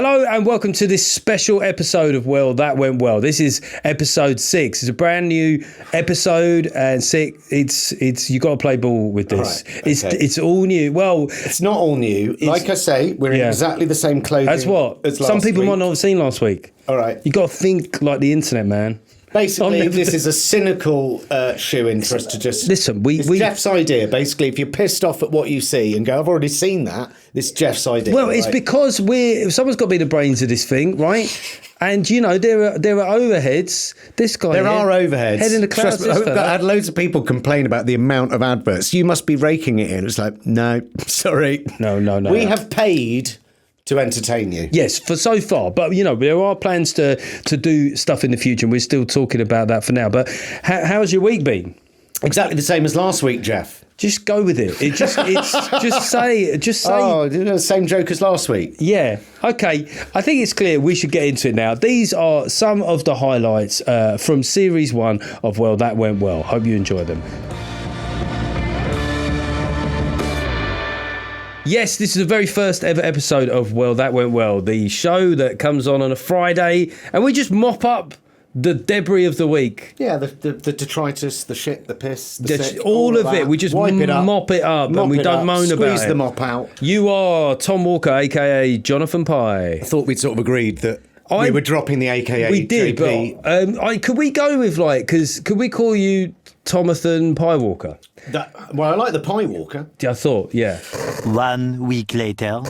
Hello and welcome to this special episode of Well, That Went Well. This is episode 6. It's a brand new episode and it's you got to play ball with this. Right, okay. It's all new. Well, it's not all new. Like I say, we're in exactly the same clothing. That's what as some people week. might not have seen last week. All right. You got to think like the internet, man. Basically, this is a cynical shoe-in for us to just... Listen, it's Jeff's idea. Basically, if you're pissed off at what you see and go, I've already seen that, this is Jeff's idea. Well, it's because someone's got to be the brains of this thing, right? And, you know, there are overheads. This guy There are overheads. Head in the clouds. I had loads of people complain about the amount of adverts. You must be raking it in. It's like, no, sorry. No. We have paid to entertain you. Yes, for so far. But, you know, there are plans to do stuff in the future, and we're still talking about that for now. But how's your week been? Exactly the same as last week, Jeff. Just go with it. It's just say. Oh, the same joke as last week. Yeah. Okay. I think it's clear we should get into it now. These are some of the highlights from Series 1 of Well, That Went Well. Hope you enjoy them. Yes, this is the very first ever episode of Well, That Went Well, the show that comes on a Friday, and we just mop up the debris of the week. Yeah, the detritus, the shit, the piss, the sick, all of it. We just mop it up and we don't moan about it. Squeeze the mop out. You are Tom Walker, a.k.a. Jonathan Pye. I thought we'd sort of agreed that we were dropping the a.k.a. We did, JP. but could we go with could we call you Tomathan Pie Walker? Well, I like the Pie Walker. I thought, yeah. 1 week later.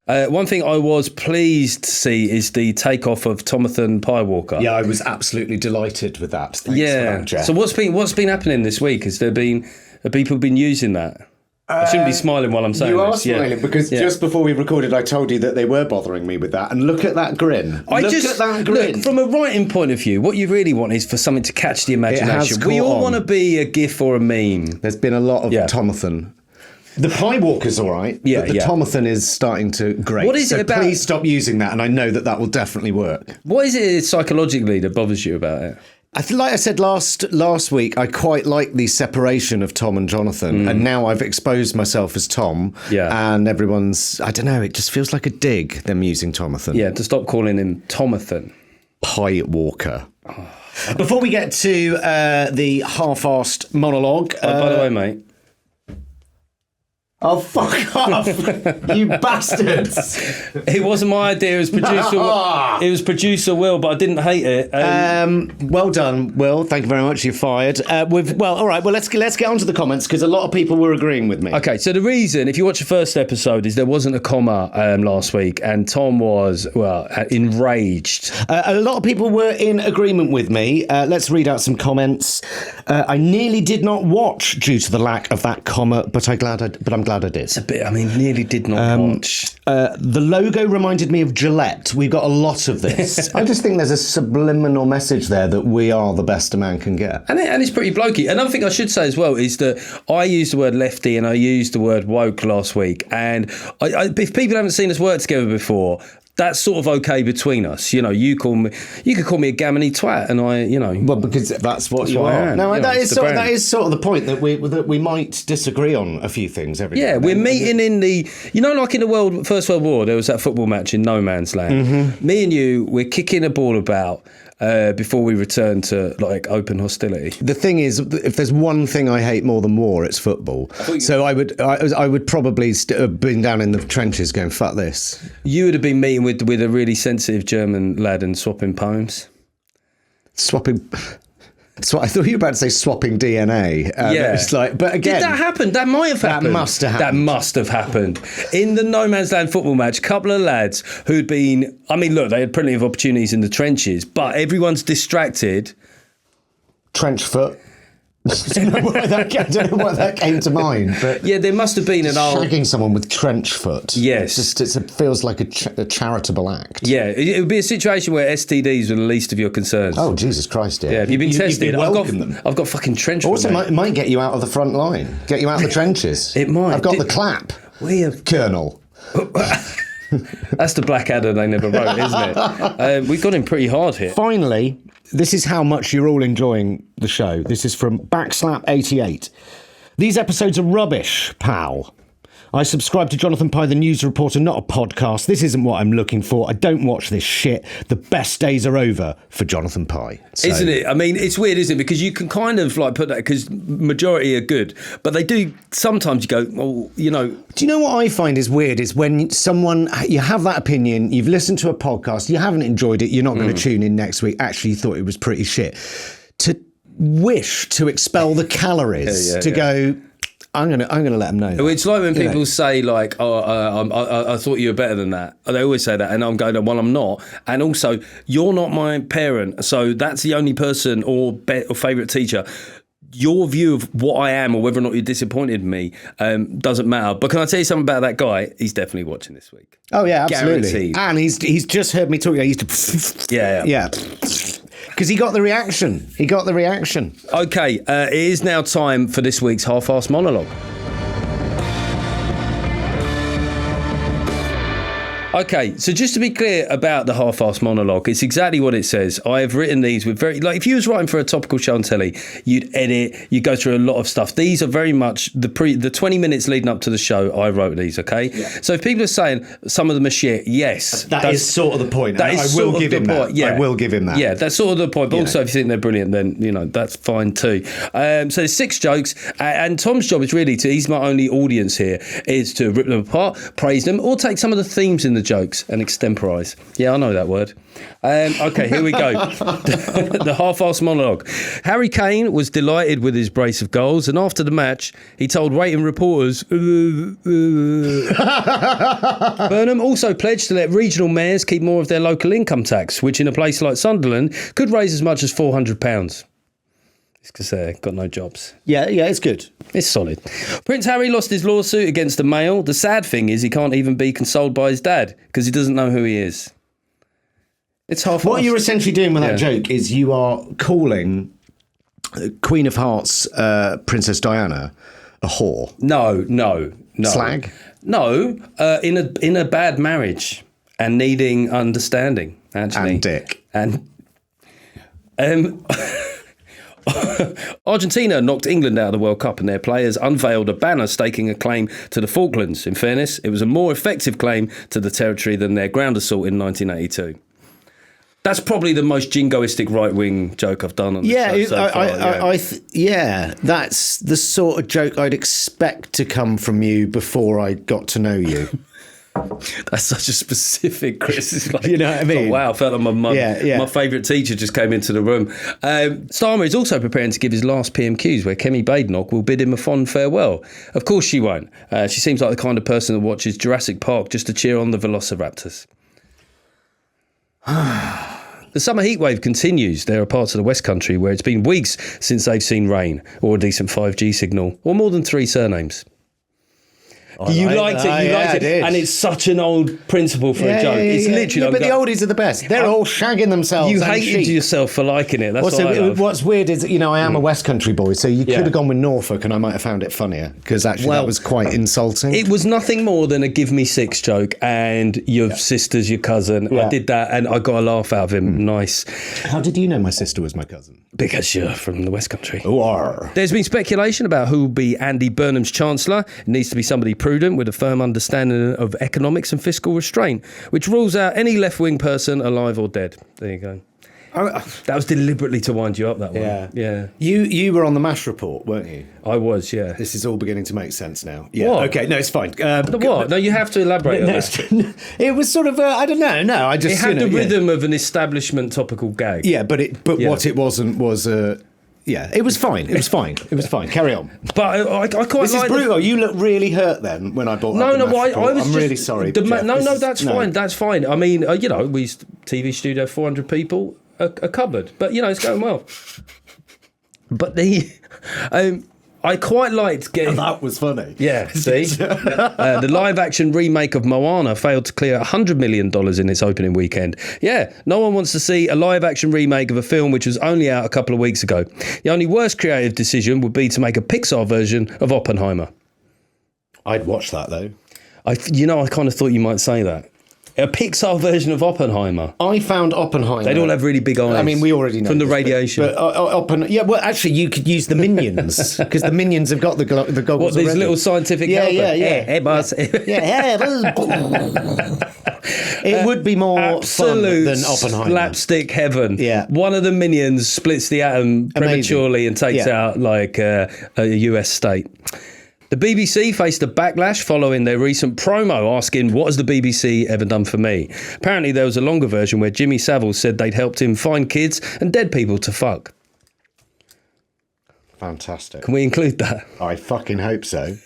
One thing I was pleased to see is the takeoff of Tomathan Pie Walker. Yeah, I was absolutely delighted with that. Thanks for that, Jeff. So what's been happening this week? Have people been using that? I shouldn't be smiling while I'm saying this. You are smiling because just before we recorded, I told you that they were bothering me with that. And look at that grin. Look, from a writing point of view, what you really want is for something to catch the imagination. We all want to be a GIF or a meme. There's been a lot of Tomathan. The Pie Walker's all right, but the Tomathan is starting to grate. What is it about? Please stop using that, and I know that will definitely work. What is it psychologically that bothers you about it? I feel like I said last week, I quite like the separation of Tom and Jonathan, and now I've exposed myself as Tom, and everyone's, I don't know, it just feels like a dig, them using Tomathan. Yeah, to stop calling him Tomathan. Pie Walker. Oh. Before we get to the half-arsed monologue... by the way, mate... Oh, fuck off, you bastards. It wasn't my idea, it was producer Will, but I didn't hate it. Well done, Will. Thank you very much. You're fired. All right, well, let's get on to the comments, because a lot of people were agreeing with me. Okay, so the reason, if you watch the first episode, is there wasn't a comma last week, and Tom was, enraged. A lot of people were in agreement with me. Let's read out some comments. I nearly did not watch due to the lack of that comma, but I'm glad I did. It's a bit, nearly did not watch. The logo reminded me of Gillette. We've got a lot of this. I just think there's a subliminal message there that we are the best a man can get. And it's pretty blokey. Another thing I should say as well is that I used the word lefty and I used the word woke last week. And if people haven't seen us work together before, that's sort of okay between us. You know, you could call me a gammony twat, and Well, because that's what you are. No, that is sort of the point that we might disagree on a few things every day. Yeah, we're meeting in the, like in the First World War, there was that football match in no man's land. Mm-hmm. Me and you, we're kicking a ball about before we return to open hostility. The thing is, if there's one thing I hate more than war, it's football. So I would probably have been down in the trenches going, fuck this. You would have been meeting with a really sensitive German lad and swapping poems. So I thought you were about to say swapping DNA. It's but again, did that happen? That might have happened. That must have happened. That must have happened. In the no man's land football match, a couple of lads who'd been, look, they had plenty of opportunities in the trenches, but everyone's distracted. Trench foot. I don't know why that came to mind. But yeah, there must have been shagging someone with trench foot. Yes. It feels like a charitable act. Yeah, it would be a situation where STDs were the least of your concerns. Oh, Jesus Christ, yeah. Have you been tested? I've got fucking trench foot. Also, it might get you out of the front line. Get you out of the trenches. It might. I've got the clap. Colonel. That's the Blackadder they never wrote, isn't it? We've got him pretty hard here. Finally, this is how much you're all enjoying the show. This is from Backslap88. These episodes are rubbish, pal. I subscribe to Jonathan Pye, the news reporter, not a podcast. This isn't what I'm looking for. I don't watch this shit. The best days are over for Jonathan Pye. So. Isn't it? I mean, it's weird, isn't it? Because you can kind of like put that, because majority are good, but they do, sometimes you go, well, you know. Do you know what I find is weird is when someone, you have that opinion, you've listened to a podcast, you haven't enjoyed it, you're not going to tune in next week, actually you thought it was pretty shit. To wish to expel the calories, go, I'm gonna let them know. It's like when people say like, I thought you were better than that. They always say that, and I'm going, well, I'm not. And also, you're not my parent, so that's the only person or favourite teacher. Your view of what I am or whether or not you disappointed me doesn't matter. But can I tell you something about that guy? He's definitely watching this week. Oh yeah, absolutely. Guaranteed. And he's just heard me talking. He used to yeah. Because he got the reaction. Okay, it is now time for this week's half-assed monologue. Okay, so just to be clear about the half-assed monologue, it's exactly what it says. I have written these with very, like if you was writing for a topical show on telly, you'd edit, you go through a lot of stuff. These are very much the 20 minutes leading up to the show, I wrote these, okay? Yeah. So if people are saying some of them are shit, yes. That is sort of the point. I will give him that. Yeah. I will give him that. Yeah, that's sort of the point. But also if you think they're brilliant, then, you know, that's fine too. So there's 6 jokes, and Tom's job is really he's my only audience here, is to rip them apart, praise them, or take some of the themes in the jokes and extemporise. Yeah, I know that word. Okay, here we go. The half-assed monologue. Harry Kane was delighted with his brace of goals, and after the match, he told waiting reporters, Burnham also pledged to let regional mayors keep more of their local income tax, which in a place like Sunderland could raise as much as £400. It's because they've got no jobs. Yeah, it's good. It's solid. Prince Harry lost his lawsuit against the Mail. The sad thing is he can't even be consoled by his dad because he doesn't know who he is. It's half. What you're essentially doing with that joke is you are calling Queen of Hearts Princess Diana a whore. No. Slag? No, in a bad marriage and needing understanding, actually. And dick. And Argentina knocked England out of the World Cup and their players unveiled a banner staking a claim to the Falklands. In fairness, it was a more effective claim to the territory than their ground assault in 1982. That's probably the most jingoistic right-wing joke I've done on the show so far. That's the sort of joke I'd expect to come from you before I got to know you. That's such a specific criticism. You know what I mean? Wow, I felt like my mum. My favourite teacher just came into the room. Starmer is also preparing to give his last PMQs, where Kemi Badenoch will bid him a fond farewell. Of course she won't. She seems like the kind of person that watches Jurassic Park just to cheer on the velociraptors. The summer heatwave continues. There are parts of the West Country where it's been weeks since they've seen rain, or a decent 5G signal, or more than 3 surnames. You liked it, and it's such an old principle for a joke. It's literally. But the oldies are the best. They're all shagging themselves. You hated yourself for liking it. That's what's weird is, you know, I am a West Country boy, so you could have gone with Norfolk, and I might have found it funnier because actually that was quite insulting. It was nothing more than a "give me 6" joke, and your sister's your cousin. I did that, and I got a laugh out of him. Nice. How did you know my sister was my cousin? Because you're from the West Country. Or there's been speculation about who will be Andy Burnham's Chancellor. It needs to be somebody prudent with a firm understanding of economics and fiscal restraint, which rules out any left-wing person, alive or dead. There you go. That was deliberately to wind you up, that one. Yeah. You were on the MASH report, weren't you? I was, yeah. This is all beginning to make sense now. Yeah. What? Okay, no, it's fine. What? No, you have to elaborate on that. It was sort of, I don't know. No, I just... It had the rhythm of an establishment topical gag. Yeah, but what it wasn't was... Yeah, it was fine. It was fine. Carry on. But I quite this is brutal. You look really hurt then when I brought up the MASH report. I'm really sorry. That's fine. That's fine. I mean, you know, we TV studio, 400 people, a cupboard. But, you know, it's going well. But I quite liked getting... That was funny. Yeah, see? The live-action remake of Moana failed to clear $100 million in its opening weekend. Yeah, no one wants to see a live-action remake of a film which was only out a couple of weeks ago. The only worst creative decision would be to make a Pixar version of Oppenheimer. I'd watch that, though. I kind of thought you might say that. A Pixar version of Oppenheimer. I found Oppenheimer. They'd all have really big eyes. I mean, we already know from the this, radiation. But yeah, well, actually, you could use the Minions because the Minions have got the goggles. What, these already. little scientific Yeah, helpers? yeah. Hey, boss. It would be more Absolute fun than Oppenheimer. slapstick heaven. Yeah. One of the minions splits the atom prematurely and takes out like a US state. The BBC faced a backlash following their recent promo asking, what has the BBC ever done for me? Apparently there was a longer version where Jimmy Savile said they'd helped him find kids and dead people to fuck. Fantastic. Can we include that? I fucking hope so.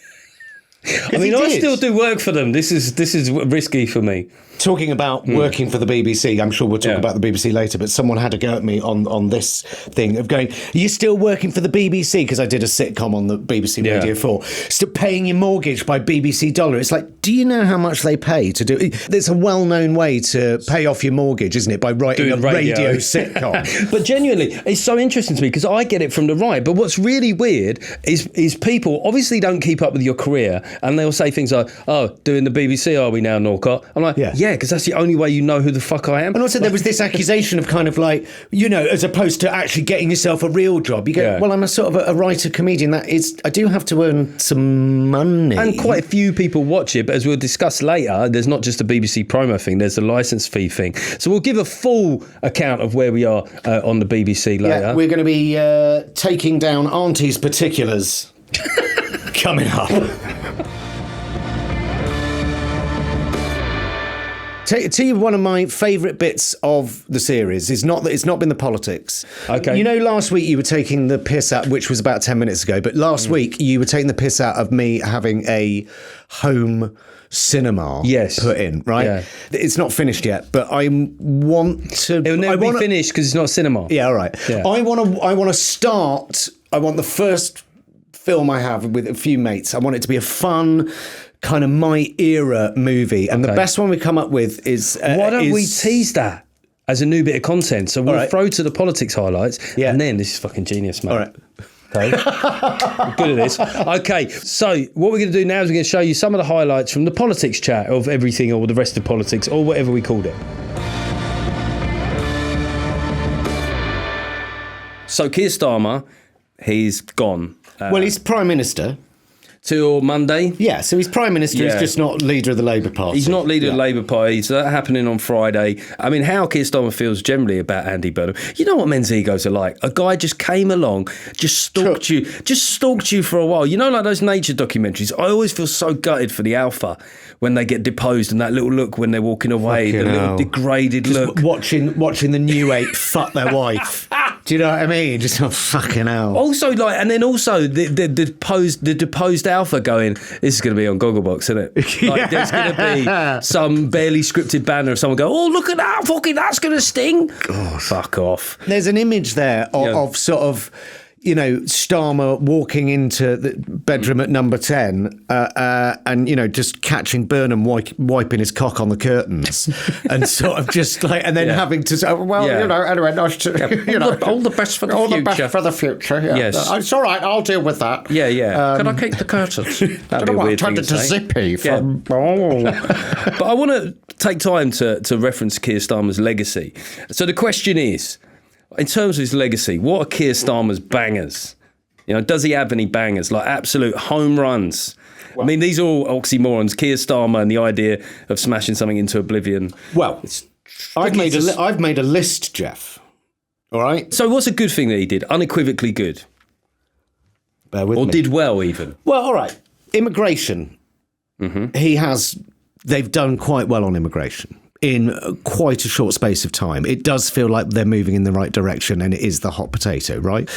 I mean, I still do work for them. This is risky for me. Talking about working for the BBC, I'm sure we'll talk Yeah. about the BBC later, but someone had a go at me on this thing of going, are you still working for the BBC? Because I did a sitcom on the BBC Yeah. Radio 4. Still paying your mortgage by BBC dollar. It's like, do you know how much they pay to do it? It's a well-known way to pay off your mortgage, isn't it? By writing Doing a radio radio. sitcom. But genuinely, it's so interesting to me because I get it from the right. But what's really weird is people obviously don't keep up with your career and they'll say things like, oh, doing the BBC, are we now, Norcott? I'm like, yeah, because that's the only way you know who the fuck I am. And also there was this accusation of kind of like, you know, as opposed to actually getting yourself a real job. You go, Yeah. well, I'm a sort of a writer, comedian. That is, I do have to earn some money. And quite a few people watch it, but as we'll discuss later, there's not just a BBC promo thing, there's a licence fee thing. So we'll give a full account of where we are on the BBC later. Yeah, we're going to be taking down Auntie's particulars coming up. Tell you one of my favourite bits of the series is not that it's not been the politics. Okay. You know, last week you were taking the piss out, which was about 10 minutes ago, but last week you were taking the piss out of me having a home cinema put in, right? Yeah. It's not finished yet, but I want to... It'll never be finished because it's not cinema. Yeah, all right. Yeah. I want to start... I want the first film I have with a few mates. I want it to be a fun... kind of my era movie, and the best one we come up with is why don't we tease that as a new bit of content? So we'll throw to the politics highlights, and then this is fucking genius, mate. All right. Okay, I'm good at this. Okay, so what we're going to do now is we're going to show you some of the highlights from the politics chat of everything, or the rest of politics, or whatever we called it. So Keir Starmer, he's gone. Well, he's Prime Minister. Till Monday. Yeah, so he's Prime Minister, he's just not leader of the Labour Party. He's not leader of the Labour Party, so that happening on Friday. I mean, how Keir Starmer feels generally about Andy Burnham. You know what men's egos are like? A guy just came along, just stalked you for a while. You know, like those nature documentaries. I always feel so gutted for the alpha when they get deposed and that little look when they're walking away, Fucking little hell. Degraded Just look. watching the new ape fuck their wife. Do you know what I mean? Just fucking hell. Also, the deposed alpha going, this is going to be on Gogglebox, isn't it? Like, there's going to be some barely scripted banner of someone go, oh, look at that, fucking, that's going to sting. God, fuck off. There's an image there of sort of, you know, Starmer walking into the bedroom at number 10 and, you know, just catching Burnham wiping his cock on the curtains and sort of just like, and then having to say, well, you know, anyway, nice to, you know. All the best for the all future. the best for the future. Yeah. Yes. It's all right, I'll deal with that. Yeah, yeah. Can I kick the curtains? That'd be a weird thing to say. Zippy from... But I want to take time to reference Keir Starmer's legacy. So the question is, in terms of his legacy, what are Keir Starmer's bangers? You know, does he have any bangers, like absolute home runs? Well, I mean, these are all oxymorons. Keir Starmer and the idea of smashing something into oblivion. Well, I've made a list, Jeff. All right? So what's a good thing that he did? Unequivocally good. Bear with me. Or did well, even. Well, all right. Immigration. Mm-hmm. They've done quite well on immigration in quite a short space of time. It does feel like they're moving in the right direction, and it is the hot potato, right?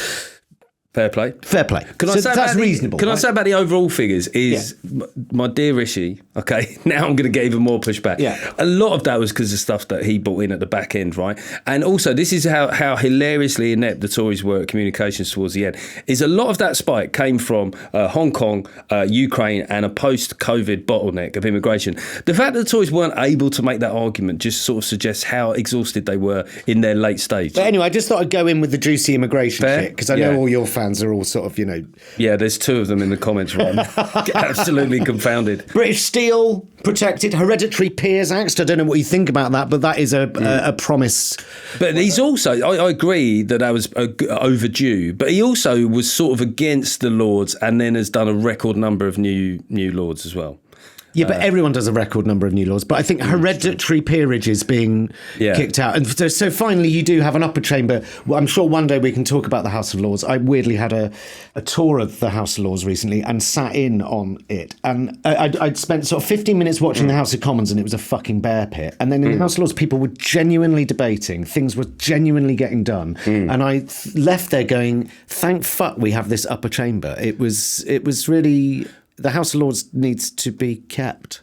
Fair play. Fair play. That's reasonable. Can I say about the overall figures is my dear Rishi, okay, now I'm going to get even more pushback. Yeah. A lot of that was because of stuff that he brought in at the back end, right? And also, this is how hilariously inept the Tories were at communications towards the end, is a lot of that spike came from Hong Kong, Ukraine, and a post-COVID bottleneck of immigration. The fact that the Tories weren't able to make that argument just sort of suggests how exhausted they were in their late stage. But anyway, I just thought I'd go in with the juicy immigration shit, because I know all your fans fans are all sort of, Yeah, there's two of them in the comments right now. Absolutely confounded. British Steel protected, Hereditary Peers Act. I don't know what you think about that, but that is a promise. But he's also, I agree that was overdue, but he also was sort of against the Lords and then has done a record number of new Lords as well. Yeah, but everyone does a record number of new laws. But I think hereditary peerage is being kicked out. And so finally you do have an upper chamber. Well, I'm sure one day we can talk about the House of Lords. I weirdly had a tour of the House of Lords recently and sat in on it. And I'd spent sort of 15 minutes watching the House of Commons and it was a fucking bear pit. And then in the House of Lords, people were genuinely debating. Things were genuinely getting done. And I left there going, thank fuck we have this upper chamber. It was really... The House of Lords needs to be kept.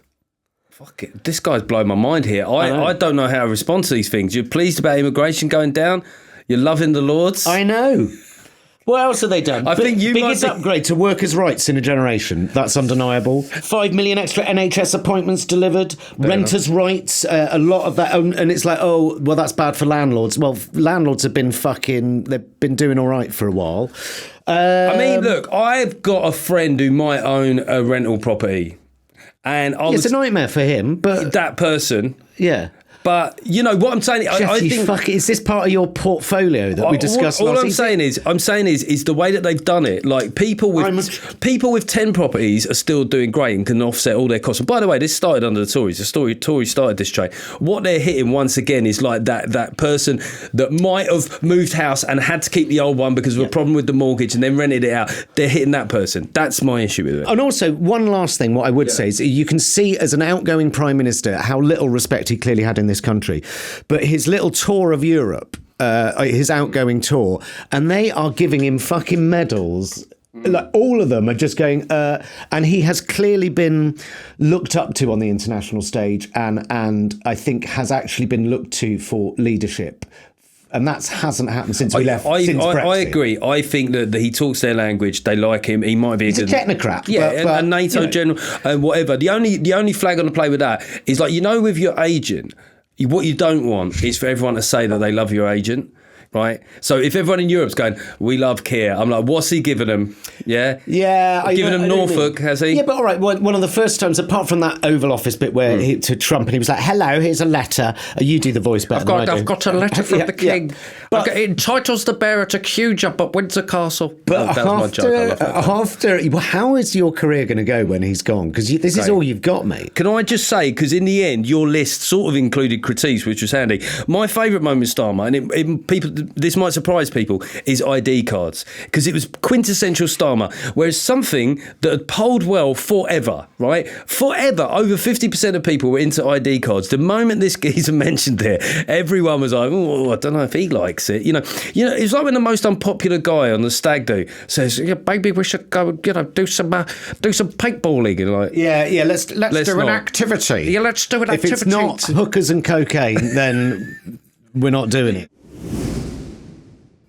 Fuck it. This guy's blown my mind here. I don't know how to respond to these things. You're pleased about immigration going down? You're loving the Lords? I know. What else have they done? I think you biggest upgrade to workers' rights in a generation. That's undeniable. 5 million extra NHS appointments delivered. Renters' rights, a lot of that. And it's like, oh, well, that's bad for landlords. Well, landlords have been they've been doing all right for a while. I mean, look, I've got a friend who might own a rental property. And it's a nightmare for him, but... That person... Yeah. But, what I'm saying... Jeff, is this part of your portfolio that we discussed last season? All I'm saying is the way that they've done it, like people with 10 properties are still doing great and can offset all their costs. And by the way, this started under the Tories. The Tories started this train. What they're hitting once again is like that person that might have moved house and had to keep the old one because of a problem with the mortgage and then rented it out. They're hitting that person. That's my issue with it. And also, one last thing, what I would say is you can see as an outgoing Prime Minister how little respect he clearly had in this country. But his little tour of Europe, his outgoing tour, and they are giving him fucking medals. Like all of them are just going, and he has clearly been looked up to on the international stage, and I think has actually been looked to for leadership. And that hasn't happened since we left. I agree. I think that he talks their language. They like him. He might be a technocrat. Yeah, but, a NATO general and whatever. The only flag on the play with that is like, with your agent, what you don't want is for everyone to say that they love your agent. Right, so if everyone in Europe's going, we love Keir, I'm like, what's he giving them? Yeah, giving them Norfolk, has he? Yeah, but all right. One of the first times, apart from that Oval Office bit where to Trump, and he was like, "Hello, here's a letter." You do the voice better. I've got a letter from the King. But it entitles the bearer to Cuja, but Windsor Castle. But that was my joke. After, how is your career going to go when he's gone? Because this is all you've got, mate. Can I just say, because in the end, your list sort of included critiques, which was handy. My favourite moment, Starmer, and people. This might surprise people, is ID cards, because it was quintessential Starmer, whereas something that had polled well forever, right? Forever, over 50% of people were into ID cards. The moment this geezer mentioned it, everyone was like, oh, I don't know if he likes it. It's like when the most unpopular guy on the stag do says, yeah, maybe we should go, do some paintballing. And like, yeah, let's do an activity. Yeah, let's do an activity. If it's not hookers and cocaine, then we're not doing it.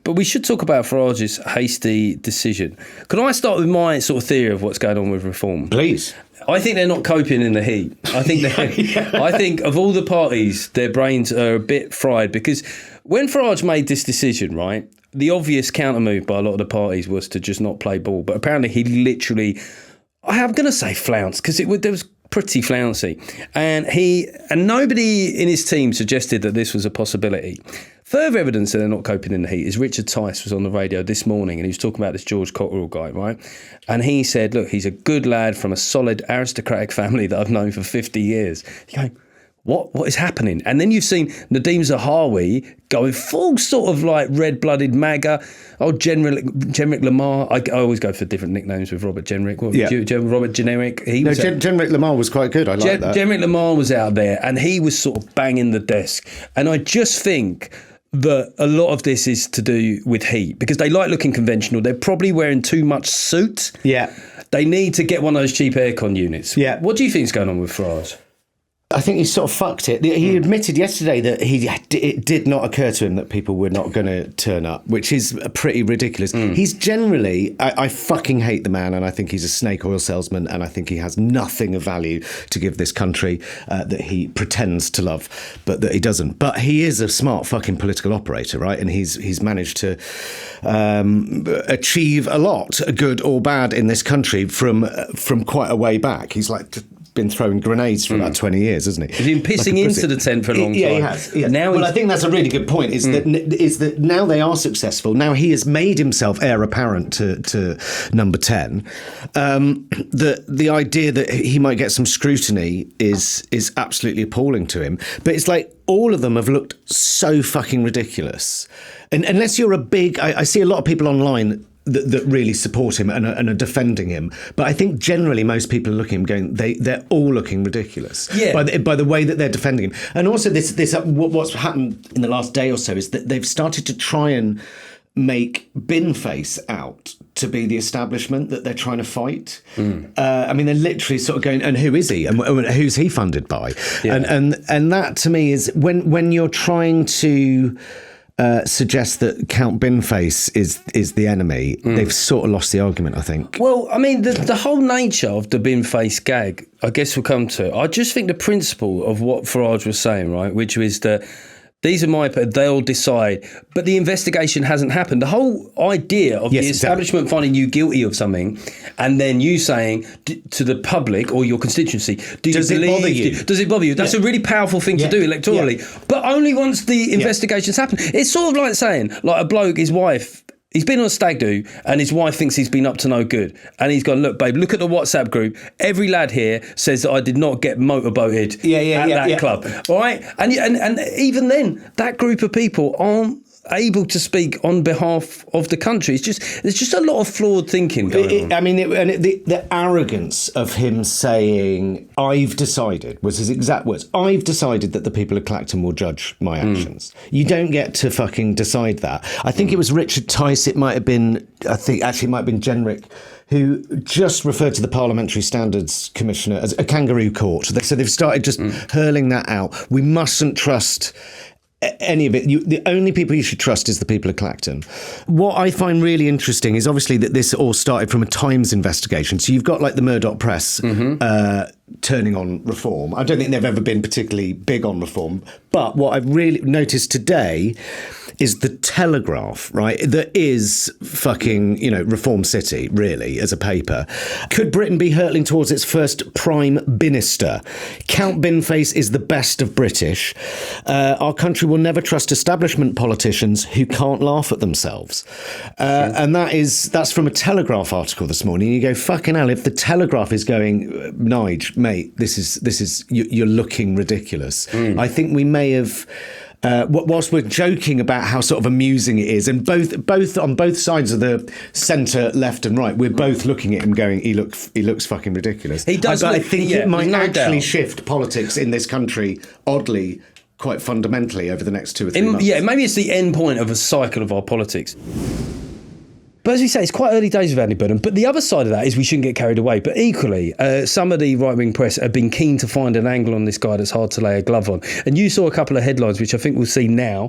But we should talk about Farage's hasty decision. Can I start with my sort of theory of what's going on with reform? Please. I think they're not coping in the heat. I think of all the parties, their brains are a bit fried, because when Farage made this decision, right, the obvious counter move by a lot of the parties was to just not play ball. But apparently he literally, I'm going to say flounced, because there was pretty flouncy. And nobody in his team suggested that this was a possibility. Further evidence that they're not coping in the heat is Richard Tice was on the radio this morning and he was talking about this George Cockerell guy, right? And he said, look, he's a good lad from a solid aristocratic family that I've known for 50 years. You go, what is happening? And then you've seen Nadeem Zahawi going full sort of like red-blooded MAGA. Oh, Generic Lamar. I always go for different nicknames with Robert Generic. Robert Generic. Generic Lamar was quite good. I like that. Generic Lamar was out there and he was sort of banging the desk. And I just think that a lot of this is to do with heat, because they like looking conventional. They're probably wearing too much suit. Yeah. They need to get one of those cheap aircon units. Yeah. What do you think is going on with Farage? I think he sort of fucked it. He admitted yesterday that it did not occur to him that people were not going to turn up, which is pretty ridiculous. He's generally, I fucking hate the man, and I think he's a snake oil salesman, and I think he has nothing of value to give this country that he pretends to love, but that he doesn't. But he is a smart fucking political operator, right? And he's managed to achieve a lot, good or bad, in this country from quite a way back. He's like been throwing grenades for about 20 years, hasn't he? He's been pissing into the tent for a long time. Yeah, he has. Yeah. Now I think that's a really good point, is that now they are successful. Now he has made himself heir apparent to number 10. The idea that he might get some scrutiny is absolutely appalling to him. But it's like all of them have looked so fucking ridiculous. And unless you're a big... I see a lot of people online that really support him and are defending him, but I think generally most people are looking at him going, they're all looking ridiculous by the way that they're defending him. And also what's happened in the last day or so is that they've started to try and make Binface out to be the establishment that they're trying to fight. I mean, they're literally sort of going, and who is he, and who's he funded by? And that to me is when you're trying to suggest that Count Binface is the enemy, they've sort of lost the argument, I think. Well, I mean, the whole nature of the Binface gag, I guess we'll come to. I just think the principle of what Farage was saying, right, which was that these are they'll decide, but the investigation hasn't happened. The whole idea of the establishment finding you guilty of something and then you saying to the public or your constituency, does it bother you? That's a really powerful thing to do electorally, but only once the investigations happen. It's sort of like saying, like a bloke, his wife, he's been on a stag do and his wife thinks he's been up to no good. And he's gone, look, babe, look at the WhatsApp group. Every lad here says that I did not get motorboated at that club. All right? And even then, that group of people aren't able to speak on behalf of the country. There's just a lot of flawed thinking going on. I mean, the arrogance of him saying, I've decided, was his exact words, I've decided that the people of Clacton will judge my actions. You don't get to fucking decide that. I think it was Richard Tice, it might have been Jenrick, who just referred to the Parliamentary Standards Commissioner as a kangaroo court. So they've started just hurling that out. We mustn't trust any of it. The only people you should trust is the people of Clacton. What I find really interesting is obviously that this all started from a Times investigation. So you've got like the Murdoch press turning on reform. I don't think they've ever been particularly big on reform. But what I've really noticed today is the Telegraph, right? That is fucking, Reform City, really, as a paper. Could Britain be hurtling towards its first Prime Minister? Count Binface is the best of British. Our country will never trust establishment politicians who can't laugh at themselves. And that's from a Telegraph article this morning. You go, fucking hell, if the Telegraph is going, Nige, mate, this is you're looking ridiculous. I think we may have... whilst we're joking about how sort of amusing it is, and both on both sides of the centre, left and right, we're both looking at him going, he looks fucking ridiculous. He does. But I think it might actually shift politics in this country, oddly, quite fundamentally over the next 2 or 3 months. Yeah, maybe it's the end point of a cycle of our politics. But as we say, it's quite early days with Andy Burnham. But the other side of that is we shouldn't get carried away. But equally, some of the right-wing press have been keen to find an angle on this guy that's hard to lay a glove on. And you saw a couple of headlines, which I think we'll see now,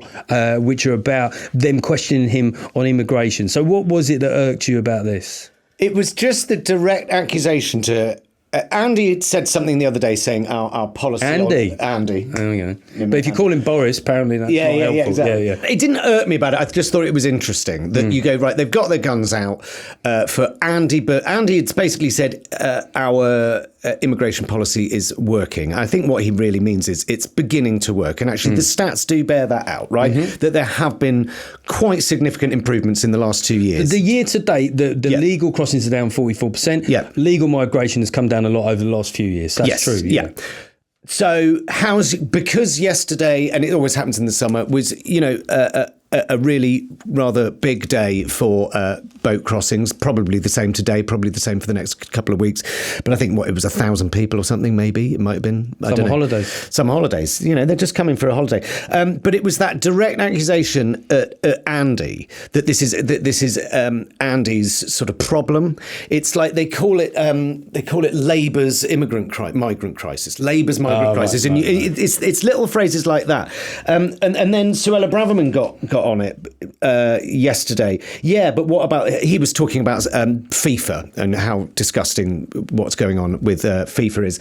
which are about them questioning him on immigration. So what was it that irked you about this? It was just the direct accusation to... Andy had said something the other day saying our policy... Andy. There we go. But if you call him Boris, apparently that's not helpful. Yeah, exactly. Yeah. It didn't irk me about it. I just thought it was interesting that you go, right, they've got their guns out for Andy, but Andy had basically said our immigration policy is working. I think what he really means is it's beginning to work. And actually the stats do bear that out, right? That there have been quite significant improvements in the last 2 years. The year to date, the legal crossings are down 44%. Yeah. Legal migration has come down a lot over the last few years. That's true. Yeah. So because yesterday, and it always happens in the summer, was, a really rather big day for boat crossings. Probably the same today, probably the same for the next couple of weeks. But I think it was 1,000 people or something, maybe. It might have been. Summer holidays. Summer holidays. They're just coming for a holiday. But it was that direct accusation at Andy that this is Andy's sort of problem. It's like they call it Labour's migrant crisis. Labour's migrant crisis. And it's little phrases like that. And then Suella Braverman got on it yesterday. Yeah, but what about, he was talking about FIFA and how disgusting what's going on with FIFA is.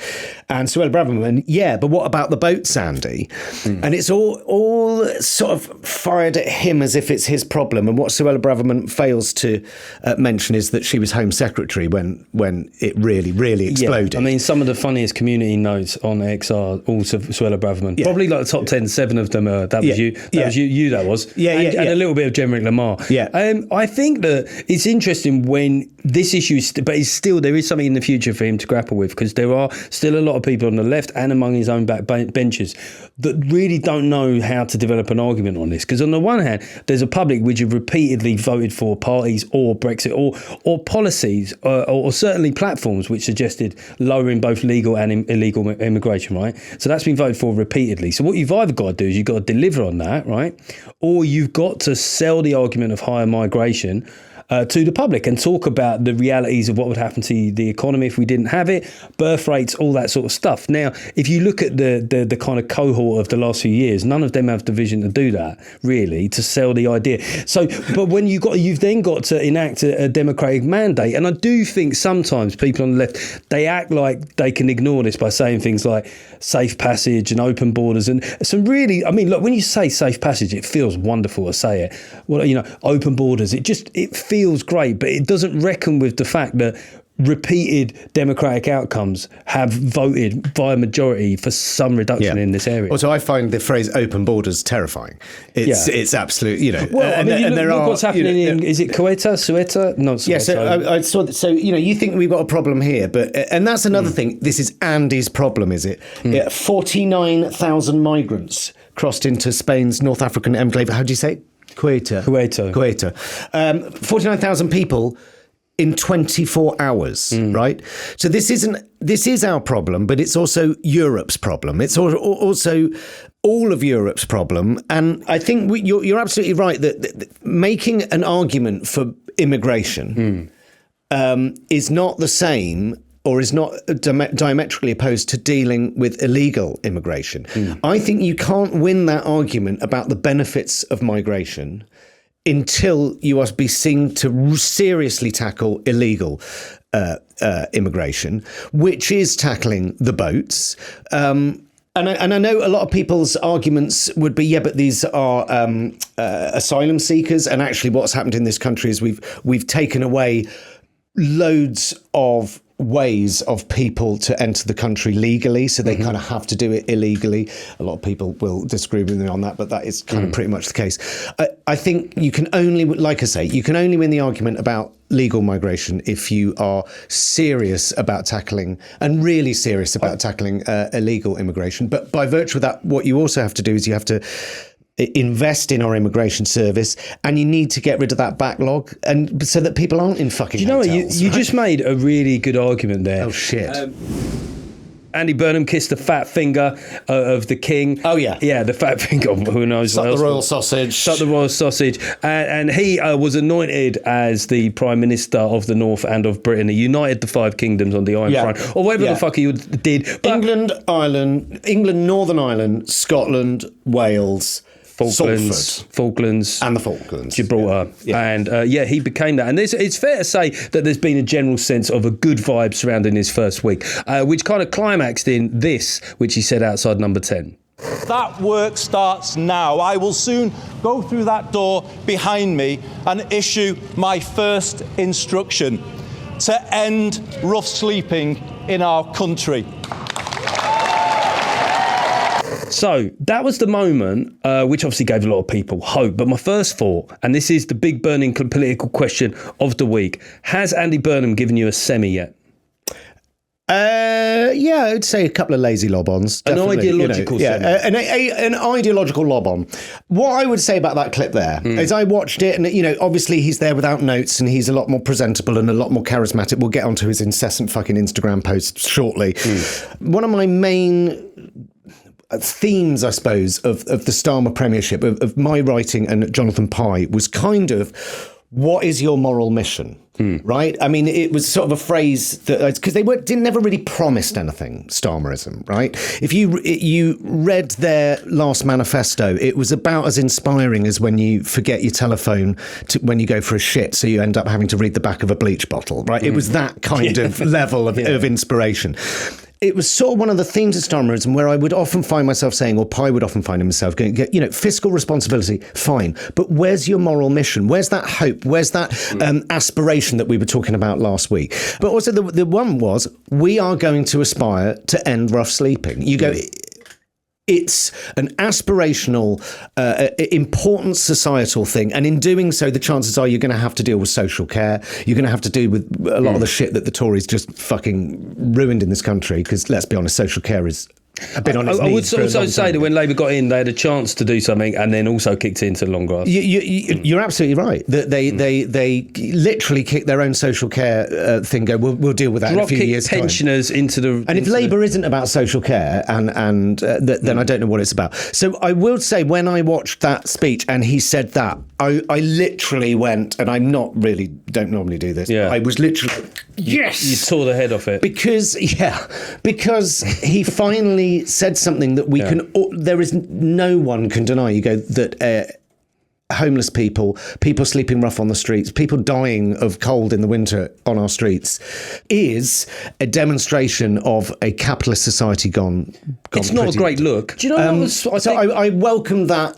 And Suella Braverman, yeah, but what about the boats, Andy? And it's all sort of fired at him as if it's his problem. And what Suella Braverman fails to mention is that she was Home Secretary when it really, really exploded. Yeah, I mean, some of the funniest community notes on X are all Suella Braverman. Yeah. Probably like the top 10, 7 of them are, that was you. That was you that was. And a little bit of Jen Lamar. Yeah. I think that it's interesting when this issue is, but it's still, there is something in the future for him to grapple with, because there are still a lot of people on the left and among his own back benches that really don't know how to develop an argument on this. Because on the one hand, there's a public which have repeatedly voted for parties or Brexit or policies or certainly platforms which suggested lowering both legal and illegal immigration, right? So that's been voted for repeatedly. So what you've either got to do is you've got to deliver on that, right? Or you've got to sell the argument of higher migration to the public and talk about the realities of what would happen to the economy if we didn't have it, birth rates, all that sort of stuff. Now, if you look at the kind of cohort of the last few years, none of them have the vision to do that, really, to sell the idea. So, but when you've then got to enact a democratic mandate, and I do think sometimes people on the left, they act like they can ignore this by saying things like safe passage and open borders and some really, I mean, look, when you say safe passage, it feels wonderful to say it. Well, open borders, it feels great, but it doesn't reckon with the fact that repeated democratic outcomes have voted via majority for some reduction in this area. Also, I find the phrase "open borders" terrifying. It's absolute, Well, look what's happening in. Is it Ceuta? No, Ceuta. Yeah. So I saw that. So you think we've got a problem here, but and that's another thing. This is Andy's problem, is it? 49,000 migrants crossed into Spain's North African enclave. How do you say it? Ceuta. 49,000 people in 24 hours, right? So this is our problem, but it's also Europe's problem. It's also all of Europe's problem. And I think you're absolutely right that making an argument for immigration is not the same, or is not diametrically opposed to dealing with illegal immigration. I think you can't win that argument about the benefits of migration until you must be seen to seriously tackle illegal immigration, which is tackling the boats. And I know a lot of people's arguments would be, but these are asylum seekers, and actually what's happened in this country is we've taken away loads of ways of people to enter the country legally, so they kind of have to do it illegally. A lot of people will disagree with me on that, but that is kind of pretty much the case. I think you can only, like I say, you can only win the argument about legal migration if you are serious about tackling, and really serious about tackling illegal immigration. But by virtue of that, what you also have to do is you have to invest in our immigration service, and you need to get rid of that backlog, and so that people aren't in fucking hotels. You just made a really good argument there. Oh shit. Andy Burnham kissed the fat finger of the king. Oh yeah, the fat finger. Who knows? Suck the royal sausage. Suck the royal sausage. And he was anointed as the Prime Minister of the North and of Britain. He united the 5 kingdoms on the Iron Throne, or whatever the fuck he did. But England, Northern Ireland, Scotland, Wales, Falklands, and the Falklands, Gibraltar, and he became that. And it's fair to say that there's been a general sense of a good vibe surrounding his first week, which kind of climaxed in this, which he said outside Number 10. That work starts now. I will soon go through that door behind me and issue my first instruction to end rough sleeping in our country. So that was the moment, which obviously gave a lot of people hope. But my first thought, and this is the big burning political question of the week, has Andy Burnham given you a semi yet? Yeah, I'd say a couple of lazy lob-ons. An definitely, ideological an ideological lob-on. What I would say about that clip there is I watched it, and obviously he's there without notes, and he's a lot more presentable and a lot more charismatic. We'll get onto his incessant fucking Instagram posts shortly. One of my main themes, I suppose, of the Starmer premiership, of my writing and Jonathan Pye, was kind of, what is your moral mission? Right? I mean, it was sort of a phrase that, because they never really promised anything, Starmerism, right? If you read their last manifesto, it was about as inspiring as when you forget your telephone when you go for a shit, so you end up having to read the back of a bleach bottle, right? It was that kind of level of inspiration. It was sort of one of the themes of Starmerism where I would often find myself saying, or Pye would often find himself going, fiscal responsibility, fine. But where's your moral mission? Where's that hope? Where's that aspiration that we were talking about last week? But also the one was, we are going to aspire to end rough sleeping. You go... It's an aspirational, important societal thing. And in doing so, the chances are you're going to have to deal with social care. You're going to have to deal with a lot of the shit that the Tories just fucking ruined in this country. Because let's be honest, social care is a bit on its knees. I would also say that when Labour got in, they had a chance to do something and then also kicked into the long grass. You're absolutely right. That they literally kicked their own social care thing. We'll deal with that in a few years' time. Pensioners into the... And if Labour isn't about social care, then I don't know what it's about. So I will say, when I watched that speech and he said that, I literally went, and I'm not really, don't normally do this, but I was literally, yes! You tore the head off it. Because he finally said something that we can, there is no one can deny. You go that homeless people sleeping rough on the streets, people dying of cold in the winter on our streets, is a demonstration of a capitalist society gone. It's not a great look. Do you know what I welcome that.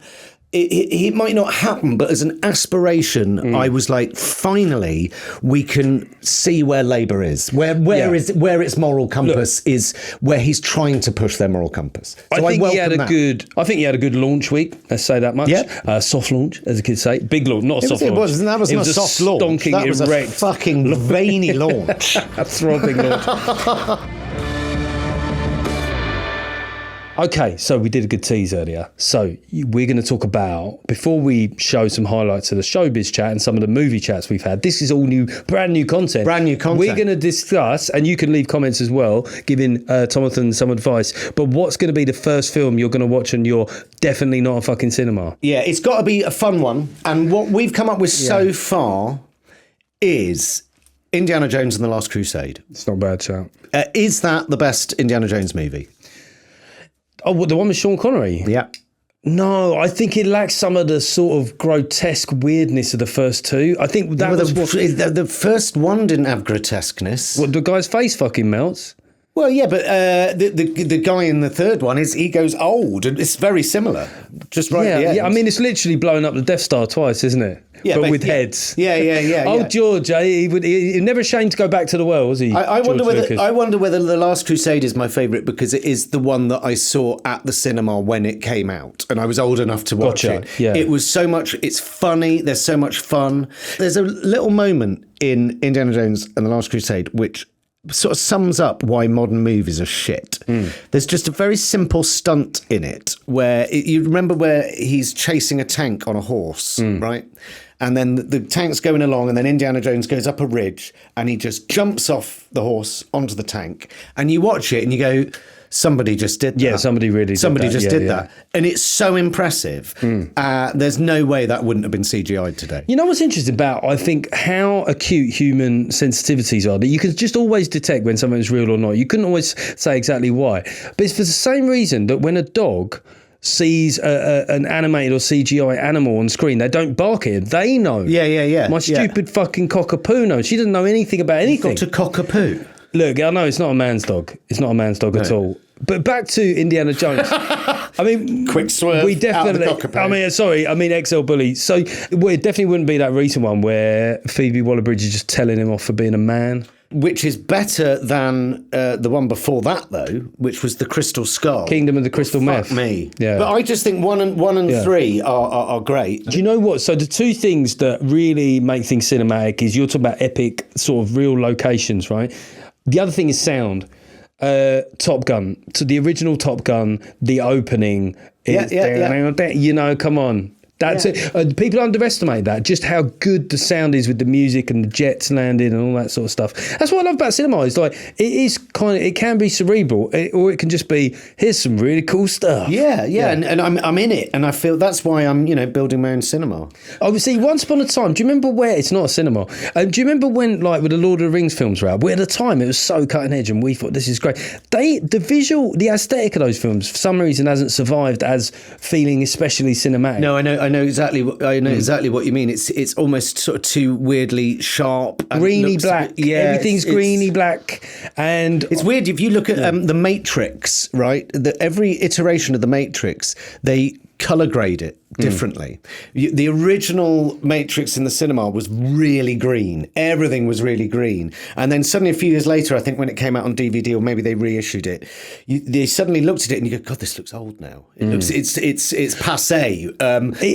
It might not happen, but as an aspiration, I was like, finally, we can see where Labour is, where its moral compass is, where he's trying to push their moral compass. So I think he had a good launch week. Let's say that much. Yeah. Soft launch, as the kids say. Big launch, not a soft launch. That wasn't a soft launch. That was a fucking veiny launch. A throbbing launch. Okay, so we did a good tease earlier. So we're going to talk about, before we show some highlights of the showbiz chat and some of the movie chats we've had, this is all brand new content. We're going to discuss, and you can leave comments as well, giving Jonathan some advice, but what's going to be the first film you're going to watch and you're definitely not a fucking cinema? Yeah, it's got to be a fun one. And what we've come up with so far is Indiana Jones and the Last Crusade. It's not a bad shout. Is that the best Indiana Jones movie? Oh, the one with Sean Connery? Yeah. No, I think it lacks some of the sort of grotesque weirdness of the first two. I think that was the first one didn't have grotesqueness. What, the guy's face fucking melts? Well, yeah, but the guy in the third one he goes old, and it's very similar. Just right at the end. Yeah, I mean, it's literally blowing up the Death Star twice, isn't it? Yeah, but with heads. Yeah. Oh, George, he never ashamed to go back to the well, was he? I wonder whether The Last Crusade is my favourite because it is the one that I saw at the cinema when it came out, and I was old enough to watch it. Yeah. It was so much. It's funny. There's so much fun. There's a little moment in Indiana Jones and The Last Crusade which sort of sums up why modern movies are shit. There's just a very simple stunt in it where you remember where he's chasing a tank on a horse, right? And then the tank's going along, and then Indiana Jones goes up a ridge and he just jumps off the horse onto the tank. And you watch it and you go, somebody just did that. Yeah, somebody just did that. And it's so impressive. There's no way that wouldn't have been CGI'd today. You know what's interesting about, I think, how acute human sensitivities are, that you can just always detect when something's real or not. You couldn't always say exactly why. But it's for the same reason that when a dog sees an animated or CGI animal on screen, they don't bark at it. They know. Yeah. My stupid fucking cockapoo knows. She doesn't know anything about anything. Got a cockapoo. Look, I know it's not a man's dog. It's not a man's dog at all. But back to Indiana Jones. I mean, quick swerve. We definitely. Out of the cockapoo. I mean, XL Bully. So it definitely wouldn't be that recent one where Phoebe Waller-Bridge is just telling him off for being a man. Which is better than the one before that, though, which was the Crystal Skull. Kingdom of the Crystal Meth. Fuck me. Yeah. But I just think one and three are great. Do you know what? So the two things that really make things cinematic is you're talking about epic sort of real locations, right? The other thing is sound. Top Gun, to the original Top Gun, the opening is, you know, come on. That's it. People underestimate that, just how good the sound is with the music and the jets landing and all that sort of stuff. That's what I love about cinema. It's like, it can be cerebral, or it can just be, here's some really cool stuff. And I'm in it, and I feel that's why I'm, building my own cinema. Obviously, once upon a time, do you remember where it's not a cinema? Do you remember when, like, with the Lord of the Rings films were out? Where at the time it was so cutting edge, and we thought this is great. The aesthetic of those films, for some reason, hasn't survived as feeling especially cinematic. No, I know exactly what you mean. It's almost sort of too weirdly sharp, and greeny black. Everything's greeny black, and it's weird if you look at the Matrix, right? Every iteration of the Matrix, they color grade it differently. The original Matrix in the cinema was really green. Everything was really green. And then suddenly a few years later, I think when it came out on DVD, or maybe they reissued it, they suddenly looked at it and you go, God, this looks old now. It looks it's passé.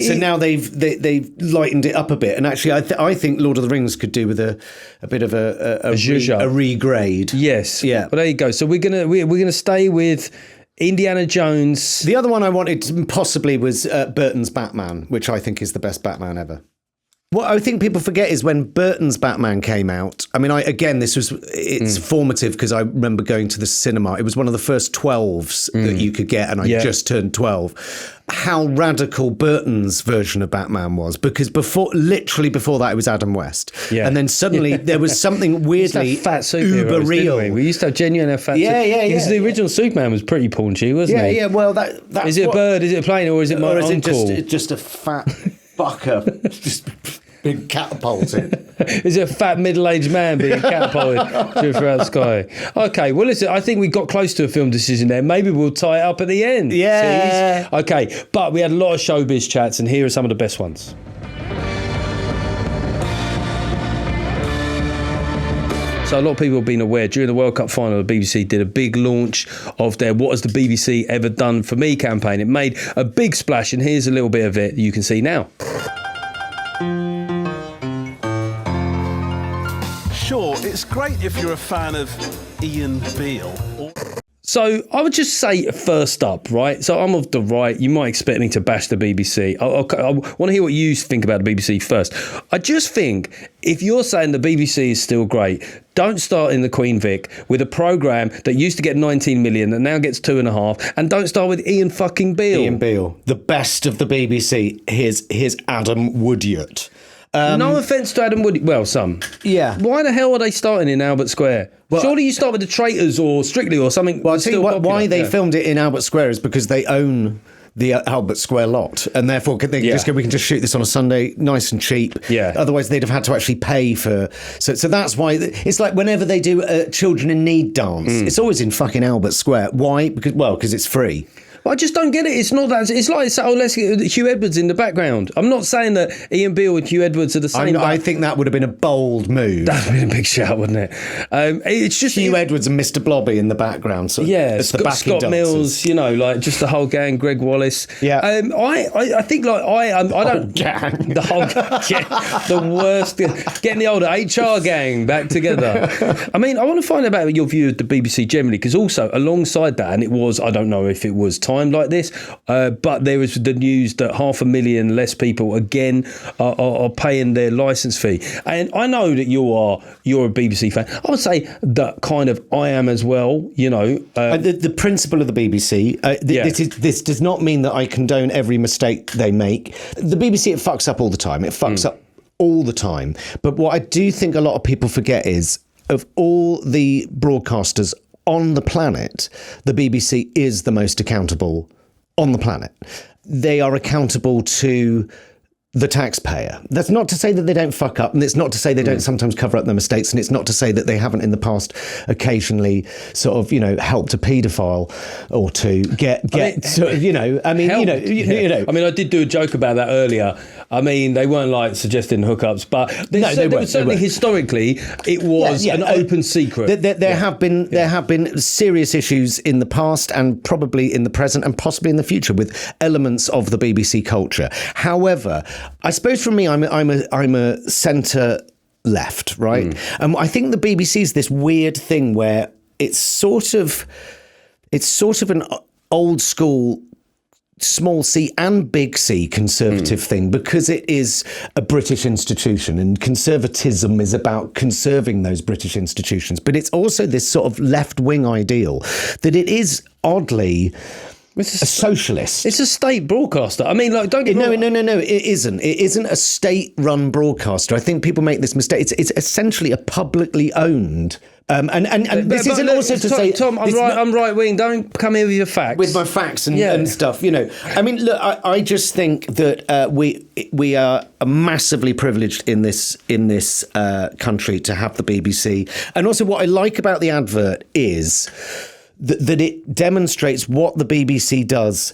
So now they've lightened it up a bit. And actually, I think Lord of the Rings could do with a bit of a regrade. Yes. Yeah. Well, there you go. So we're gonna stay with Indiana Jones. The other one I wanted possibly was Burton's Batman, which I think is the best Batman ever. What I think people forget is when Burton's Batman came out. I mean, it's formative because I remember going to the cinema. It was one of the first 12s that you could get, and I just turned 12. How radical Burton's version of Batman was, because literally before that, it was Adam West. Yeah. And then suddenly there was something weirdly fat uber real. We used to have genuine fat because the original Superman was pretty paunchy, wasn't he? Yeah, well, that's is it a bird, is it a plane, or is it my uncle? Is it just a fat fucker just being catapulted? Is it a fat middle-aged man being catapulted throughout the sky? Okay, well, listen, I think we got close to a film decision there. Maybe we'll tie it up at the end. Yeah. Tease. Okay, but we had a lot of showbiz chats, and here are some of the best ones. So a lot of people have been aware, during the World Cup final, the BBC did a big launch of their What Has the BBC Ever Done For Me campaign. It made a big splash, and here's a little bit of it you can see now. Sure, it's great if you're a fan of Ian Beale. So I would just say first up, right? So I'm of the right. You might expect me to bash the BBC. I want to hear what you think about the BBC first. I just think if you're saying the BBC is still great, don't start in the Queen Vic with a programme that used to get 19 million that now gets 2.5, and don't start with Ian fucking Beale. Ian Beale, the best of the BBC. Here's Adam Woodyard. No offence to Adam Woody. Well, some. Yeah. Why the hell are they starting in Albert Square? Well, surely you start with the Traitors or Strictly or something. Well, I'll tell you why they filmed it in Albert Square is because they own the Albert Square lot, and therefore we can just shoot this on a Sunday, nice and cheap. Yeah. Otherwise, they'd have had to actually pay for. So that's why it's like whenever they do a Children in Need dance, it's always in fucking Albert Square. Why? Because it's free. I just don't get it. It's not that. It's like, let's get Hugh Edwards in the background. I'm not saying that Ian Beale and Hugh Edwards are the same. I think that would have been a bold move. That would have been a big shout, wouldn't it? It's just Hugh Edwards and Mr. Blobby in the background. Scott Mills, like just the whole gang, Greg Wallace. Yeah. I think I don't gang. The whole the worst. Getting the older HR gang back together. I mean, I want to find out about your view of the BBC generally, because also alongside that, and it was, I don't know if it was time like this, but there was the news that 500,000 less people again are paying their licence fee. And I know that you're a BBC fan. I would say that kind of I am as well. The principle of the BBC. This does not mean that I condone every mistake they make. The BBC, it fucks up all the time. It fucks up all the time. But what I do think a lot of people forget is, of all the broadcasters on the planet, the BBC is the most accountable on the planet. They are accountable to the taxpayer. That's not to say that they don't fuck up, and it's not to say they don't sometimes cover up their mistakes, and it's not to say that they haven't in the past occasionally sort of, helped a paedophile or two I mean, I did do a joke about that earlier. I mean, they weren't like suggesting hookups, but certainly historically it was an open secret. There have been serious issues in the past, and probably in the present, and possibly in the future, with elements of the BBC culture. However, I suppose for me, I'm a centre left, right? And I think the BBC is this weird thing where it's sort of an old school small c and big C conservative thing, because it is a British institution, and conservatism is about conserving those British institutions. But it's also this sort of left-wing ideal that it is oddly a socialist. It's a state broadcaster. I mean, like, don't get me wrong. No. It isn't. It isn't a state-run broadcaster. I think people make this mistake. It's essentially a publicly owned. And this isn't also to say, Tom, I'm right wing. Don't come here with your facts. With my facts and stuff, you know. I mean, look, I just think that we are massively privileged in this country to have the BBC. And also, what I like about the advert is that it demonstrates what the BBC does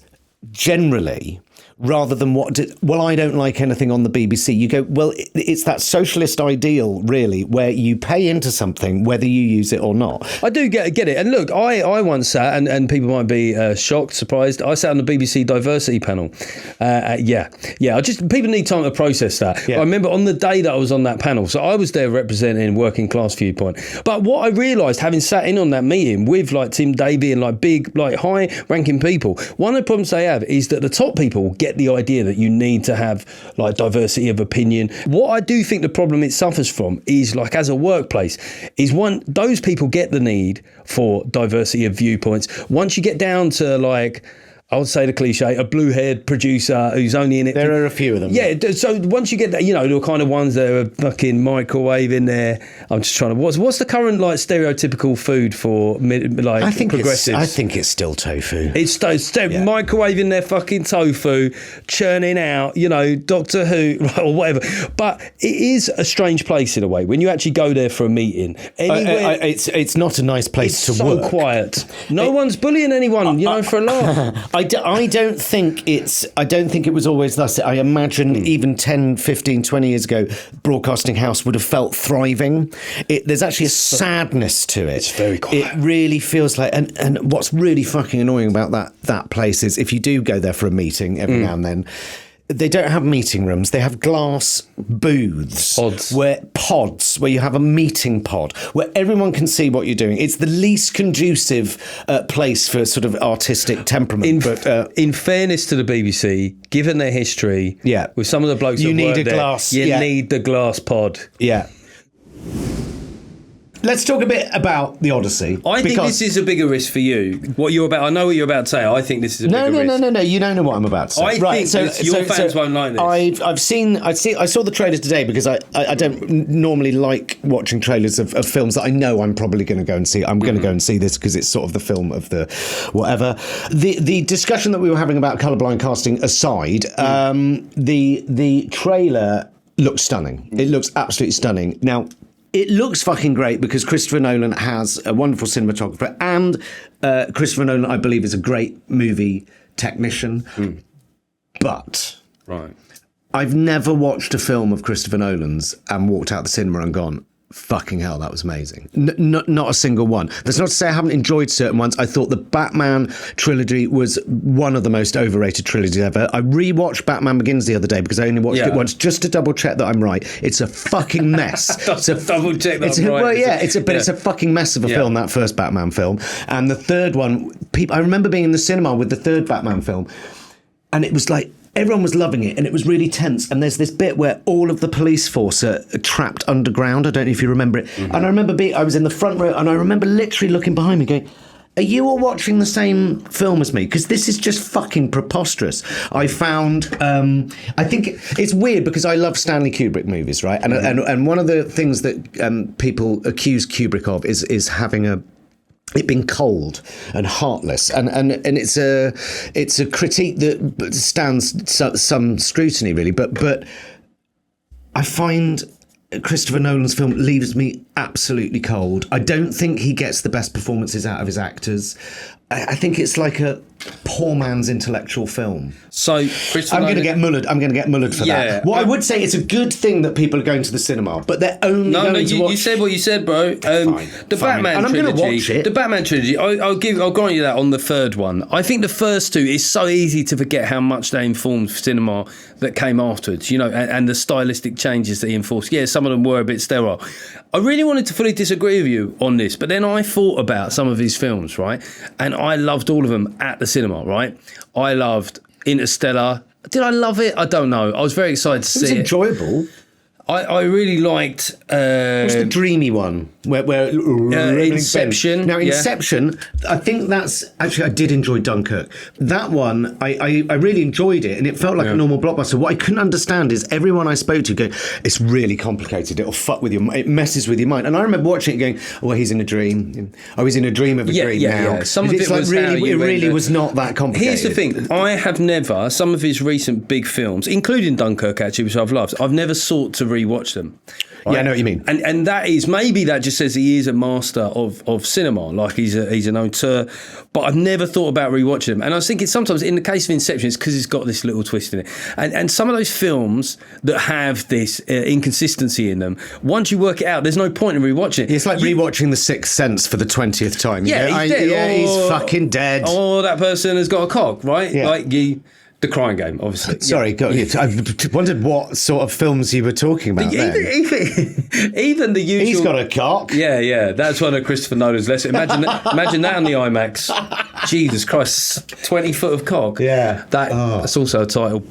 generally, rather than I don't like anything on the BBC. You go, well, it's that socialist ideal, really, where you pay into something whether you use it or not. I do get it. And look, I once sat, and people might be shocked, surprised, I sat on the BBC diversity panel. People need time to process that. Yeah. I remember on the day that I was on that panel, so I was there representing working class viewpoint. But what I realised, having sat in on that meeting with like Tim Davie and like big, like high ranking people, one of the problems they have is that the top people get the idea that you need to have like diversity of opinion. What I do think the problem it suffers from is, like, as a workplace, is those people get the need for diversity of viewpoints. Once you get down to, like, I would say the cliche, a blue-haired producer who's only in it. There are a few of them. Yeah, so once you get that, you know, the kind of ones that are fucking microwave in there. I'm just trying to. What's the current, like, stereotypical food for, like, progressives? I think it's still tofu. It's microwaving their fucking tofu, churning out, you know, Doctor Who or whatever. But it is a strange place in a way when you actually go there for a meeting. It's not a nice place to work. It's so quiet. No one's bullying anyone, for a laugh. I don't think it was always thus. I imagine even 10, 15, 20 years ago, Broadcasting House would have felt thriving. There's actually a sadness to it. It's very quiet. It really feels like, and what's really fucking annoying about that place is if you do go there for a meeting every now and then, they don't have meeting rooms. They have glass booths. Pods where you have a meeting pod where everyone can see what you're doing. It's the least conducive place for sort of artistic temperament. In fairness to the BBC, given their history, with some of the blokes you that need work glass. You need the glass pod. Yeah. Let's talk a bit about the Odyssey. I think this is a bigger risk for you. I know what you're about to say. I think this is a bigger risk. No. You don't know what I'm about to say. I think your fans won't like this. I saw the trailers today because I don't normally like watching trailers of films that I know I'm probably going to go and see. I'm going to go and see this because it's sort of the film of the whatever. The discussion that we were having about colourblind casting aside, the trailer looks stunning. It looks absolutely stunning. Now, it looks fucking great because Christopher Nolan has a wonderful cinematographer, and Christopher Nolan, I believe, is a great movie technician. But I've never watched a film of Christopher Nolan's and walked out the cinema and gone, fucking hell, that was amazing. Not a single one. That's not to say I haven't enjoyed certain ones. I thought the Batman trilogy was one of the most overrated trilogies ever. I rewatched Batman Begins the other day because I only watched it once just to double check that I'm right. It's a fucking mess. It's a double check that I'm right. Well, yeah, it's a fucking mess of a film, that first Batman film. And the third one, I remember being in the cinema with the third Batman film, and it was like, everyone was loving it, and it was really tense. And there's this bit where all of the police force are trapped underground. I don't know if you remember it. Mm-hmm. And I remember I was in the front row, and I remember literally looking behind me going, are you all watching the same film as me? Because this is just fucking preposterous. I found, I think it's weird because I love Stanley Kubrick movies, right? And one of the things that people accuse Kubrick of is having it being cold and heartless, and it's a critique that stands some scrutiny, really. But I find Christopher Nolan's film leaves me absolutely cold. I don't think he gets the best performances out of his actors. I think it's like poor man's intellectual film. So, Christopher I'm going to Nolan- get mullered. I'm going to get mullered for Yeah. that. What I would say, it's a good thing that people are going to the cinema, but they're only going to watch. You said what you said, bro. Fine. Batman And I'm trilogy. gonna watch it. The Batman trilogy. I'll grant you that on the third one. I think the first two is so easy to forget how much they informed cinema that came afterwards. And the stylistic changes that he enforced. Yeah, some of them were a bit sterile. I really wanted to fully disagree with you on this, but then I thought about some of his films, right? And I loved all of them at the cinema, right? I loved Interstellar. Did I love it? I don't know. I was very excited to see it. It's enjoyable. I really liked... What's the dreamy one? Where Inception. Now, yeah. Inception, I think that's... Actually, I did enjoy Dunkirk. That one, I really enjoyed it, and it felt like a normal blockbuster. What I couldn't understand is everyone I spoke to go, it's really complicated. It'll fuck with your... It messes with your mind. And I remember watching it going, oh, well, he's in a dream. I was in a dream of a dream now. Yeah. Some of it's it like was really, it really was not that complicated. Here's the thing. I have never... Some of his recent big films, including Dunkirk, actually, which I've loved, I've never sought to rewatch them. Right? Yeah, I know what you mean. And that is, maybe that just says he is a master of cinema, like he's an auteur, but I've never thought about rewatching them. And I was thinking sometimes in the case of Inception, it's because it's got this little twist in it. And some of those films that have this inconsistency in them, once you work it out, there's no point in rewatching it. It's like rewatching The Sixth Sense for the 20th time. Yeah, he's dead. Yeah, he's fucking dead. Or that person has got a cock, right? Yeah. Like the Crying Game, obviously. Sorry, go ahead. I wondered what sort of films you were talking about then. Even the usual... He's got a cock. Yeah. That's one of Christopher Nolan's lessons. Imagine that on the IMAX. Jesus Christ, 20 foot of cock. Yeah. That's also a title.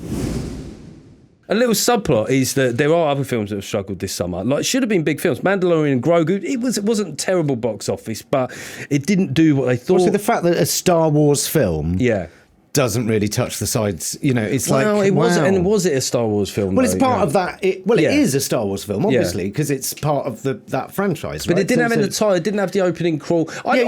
A little subplot is that there are other films that have struggled this summer. Like, should have been big films. Mandalorian and Grogu, it wasn't terrible box office, but it didn't do what they thought. Also, the fact that a Star Wars film... Yeah. doesn't really touch the sides. It's wasn't. And was it a Star Wars film? Well, it's part of that. It is a Star Wars film, obviously, Yeah. because it's part of that franchise. But right? it didn't have in the title. It didn't have the opening crawl. By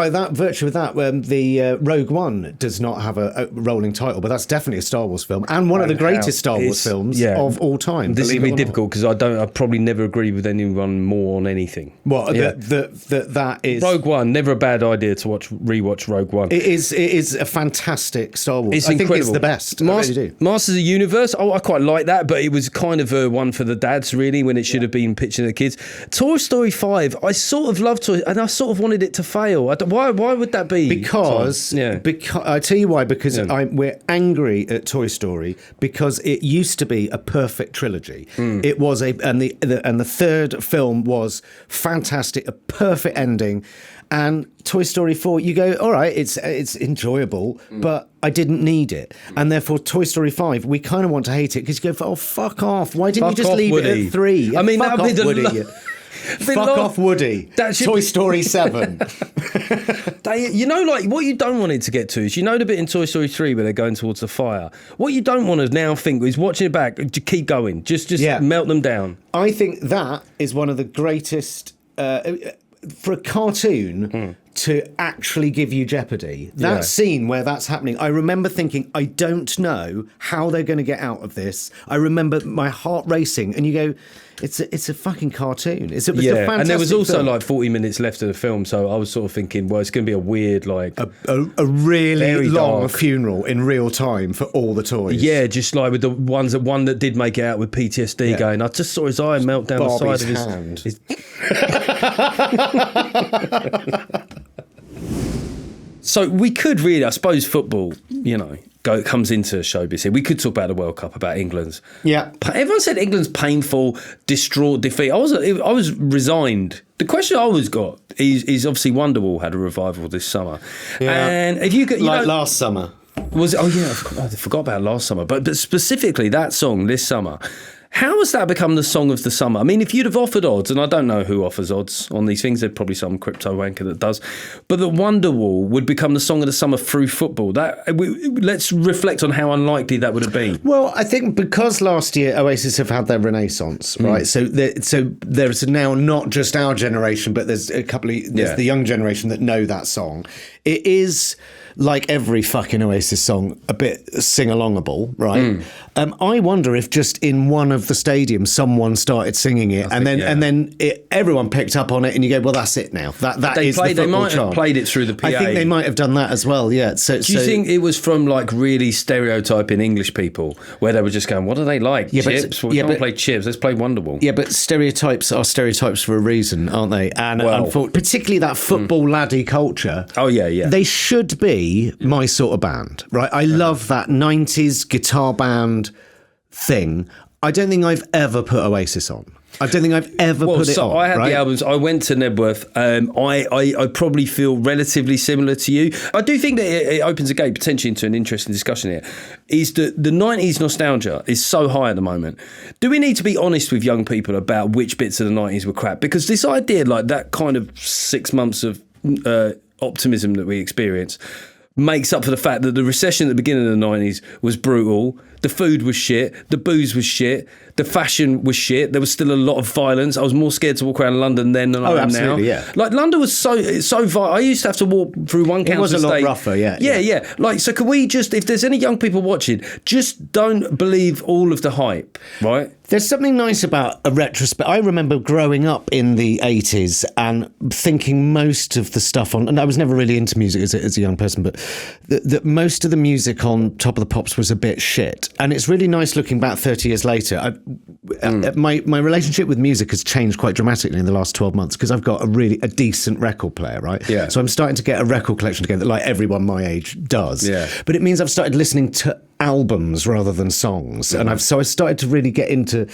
that virtue of that, the Rogue One does not have a rolling title, but that's definitely a Star Wars film and one of the greatest Star Wars films of all time. This is going to be difficult because I probably never agree with anyone more on anything. Well, that is Rogue One. Never a bad idea to rewatch Rogue One. It is a fantastic Star Wars. It's incredible. Think it's the best. I really do. Masters of the Universe. Oh, I quite like that, but it was kind of one for the dads, really, when it should have been pitching the kids. Toy Story 5. I sort of loved Toy, and I sort of wanted it to fail. Why would that be? Because I tell you why. Because we're angry at Toy Story because it used to be a perfect trilogy. It was and the third film was fantastic, a perfect ending. And Toy Story 4, you go, all right, it's enjoyable, but I didn't need it. And therefore, Toy Story 5, we kind of want to hate it because you go, oh, fuck off. Why didn't you just leave Woody. it at 3? I mean, fuck that would be off, the... Woody. Fuck off, Woody. Toy Story 7. What you don't want it to get to is, the bit in Toy Story 3 where they're going towards the fire. What you don't want to now think is watching it back, keep going. Just melt them down. I think that is one of the greatest... for a cartoon to actually give you jeopardy. That scene where that's happening, I remember thinking, I don't know how they're going to get out of this. I remember my heart racing, and you go, it's a fucking cartoon. It's a fantastic and there was also film. like 40 minutes left of the film, so I was sort of thinking, well, it's going to be a weird, like... A really long dark funeral in real time for all the toys. Yeah, just like with the one that did make it out with PTSD going, I just saw his eye melt down Barbie's the side hand. of his... So we could really, I suppose, football, comes into showbiz here. We could talk about the World Cup, about England's. Yeah. Everyone said England's painful, distraught defeat. I was resigned. The question I always got is obviously Wonderwall had a revival this summer. Yeah. And if you could, last summer. Was it? Oh yeah, I forgot about last summer. But specifically that song this summer. How has that become the song of the summer? I mean, if you'd have offered odds, and I don't know who offers odds on these things, there's probably some crypto wanker that does, but that Wonderwall would become the song of the summer through football. Let's reflect on how unlikely that would have been. Well, I think because last year Oasis have had their renaissance, right? So there's now not just our generation, but there's the young generation that know that song. It is like every fucking Oasis song, a bit sing-alongable, right? I wonder if just in one of the stadiums someone started singing it, and then everyone picked up on it, and you go, well, that's it now. That is the football They might chant. have played it through the PA. I think they might have done that as well. Yeah. So do you think it was from like really stereotyping English people, where they were just going, "What do they like? Chips? We can't play chips. Let's play Wonderwall." Yeah, but stereotypes are stereotypes for a reason, aren't they? And particularly that football laddie culture. Oh yeah. They should be my sort of band, right? I love that 90s guitar band thing. I don't think I've ever put Oasis on. I don't think I've ever put it on. I had right? the albums. I went to Nebworth. I probably feel relatively similar to you. I do think that it opens a gate potentially into an interesting discussion here. Is that the 90s nostalgia is so high at the moment? Do we need to be honest with young people about which bits of the 90s were crap? Because this idea, like that kind of 6 months of optimism that we experience, makes up for the fact that the recession at the beginning of the 90s was brutal. The food was shit. The booze was shit. The fashion was shit. There was still a lot of violence. I was more scared to walk around London then than I am now. Yeah. Like London was so violent. I used to have to walk through one council estate. It was a lot rougher, yeah. Yeah. Like, so can we just, if there's any young people watching, just don't believe all of the hype, right? There's something nice about a retrospect. I remember growing up in the 80s and thinking most of the stuff on, and I was never really into music as a young person, but that most of the music on Top of the Pops was a bit shit. And it's really nice looking back 30 years later. My relationship with music has changed quite dramatically in the last 12 months because I've got a decent record player, right? Yeah. So I'm starting to get a record collection together like everyone my age does. Yeah. But it means I've started listening to albums rather than songs, and I started to really get into